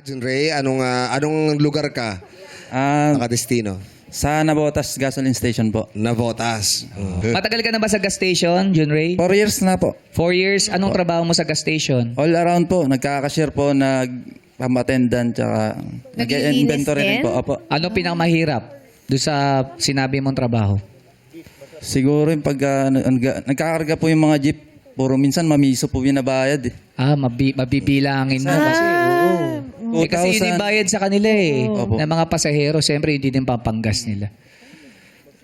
Junray, anong lugar ka? Nakadestino? Sa Navotas Gasoline Station po. Navotas. Matagal ka na ba sa gas station, Junray? 4 years na po. 4 years. Anong trabaho mo sa gas station? All around po. Nagkakashare po, nag-attendant, tsaka nag-inventory Naglilinis rin po. din? Opo. Ano pinakamahirap doon sa sinabi mong trabaho? Siguro yung pag nagkakarga po yung mga jeep, puro minsan mamiso po binabayad eh. Mabibilangin mo kasi. Oo. Kasi yun yung bayad sa kanila eh. Opo. Ng mga pasahero, siyempre hindi din papanggas nila.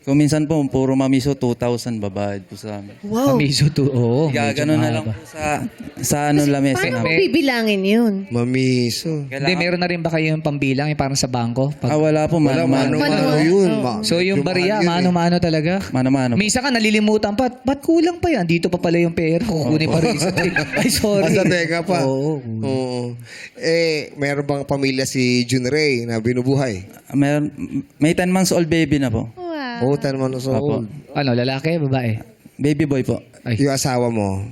Kung minsan po, puro mamiso, 2,000 babayad po sa amin. Wow. Mamiso to, oo. Gagano na lang po sa ano lamesa Paano mo namin. bibilangin yun? Mamiso. Hindi, meron na rin ba kayo yung pambilang, yung parang sa bangko? Wala po. Wala, Mano-mano. mano yun. So yung bariya, mano-mano talaga. Mano-mano po. Minsan ka nalilimutan pa, ba't kulang pa yan? Dito pa pala yung pera. Kukunin pa rin sa Ay, sorry. Asa teka pa. Oo. Oo. Meron bang pamilya si Junray na binubuhay? May 10 months old baby na po. Wow. Oo, 10 months old. Ano, lalaki, babae? Baby boy po. Ay. Yung asawa mo?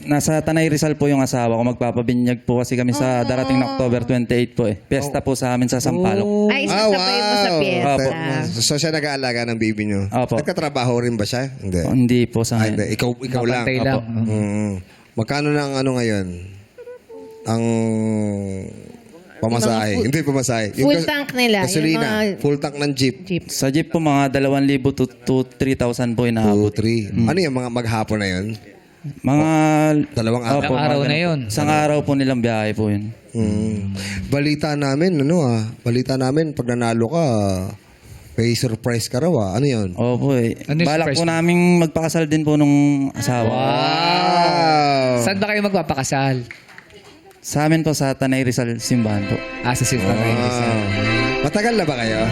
Nasa Tanay Rizal po yung asawa ko. Magpapabinyag po kasi kami sa darating na October 28 po eh. Piyesta po sa amin sa Sampaloc. Ay, sasabay mo sa piyesta. Opo. So siya nag-aalaga ng baby niyo? Opo. Nagkatrabaho rin ba siya? Hindi. Hindi po sa Hindi. amin. Ikaw lang. Papantay lang. Magkano na ang ano ngayon? Ang pamasahe. Hindi pamasahe. Full tank nila. Gasolina. Yung mga Full tank ng jeep. jeep. Sa jeep po mga 2,000 to 3,000 po 2, inaabot. 3. Ano yung mga maghapon na yun? Mga Dalawang araw. Opo, Ilang araw mga na yun. Isang araw po nilang biyahe po yun. Balita namin, balita namin, pag nanalo ka, may surprise ka raw Ano yun? Opo eh. Ano yung Balak surprise po mo? naming magpakasal din po nung asawa. Wow! Saan ba kayo magpapakasal? Sa amin po sa Tanay Rizal Simbahan po. Sa Silva Reyes. Matagal na ba kayo?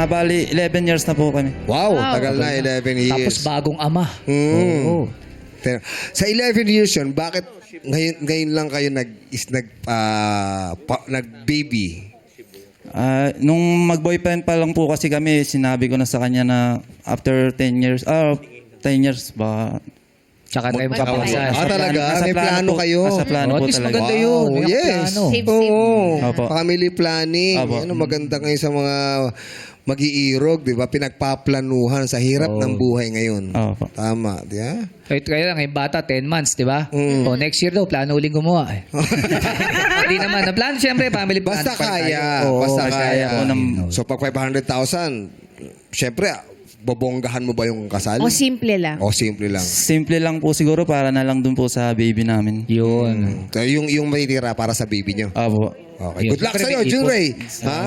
Bali 11 years na po kami. Wow, tagal na, 11 years. Tapos bagong ama. Oo. Pero, sa 11 years yun, bakit ngayon lang kayo nag-baby? Nung mag-boyfriend pa lang po kasi kami, sinabi ko na sa kanya na after 10 years, 10 years ba? Tsaka tayo magpapakasal. Talaga? Nasa May plano po- kayo? Nasa plano At po least talaga. maganda yun. May Yes. plano. Save, Oo. Opo. Family planning. Opo. Yan ang maganda ngayon sa mga mag-iirog, di ba? Pinagpaplanuhan sa hirap ng buhay ngayon. Opo. Tama, di ba? Kaya lang, yung bata, 10 months, di ba? O, next year daw, plano uling gumawa. Hindi naman. Na plano, siyempre, family plan. Basta pa tayo. kaya. Oo, Basta kaya. po ng- So, pag 500,000, siyempre, bobonggahan mo ba yung kasal? O simple lang. O simple lang? Simple lang po siguro para na lang dun po sa baby namin. Yun. So, yung matitira para sa baby nyo. Opo. Okay. Good luck Siyempre, sa'yo, may ipon. Junray. Ha?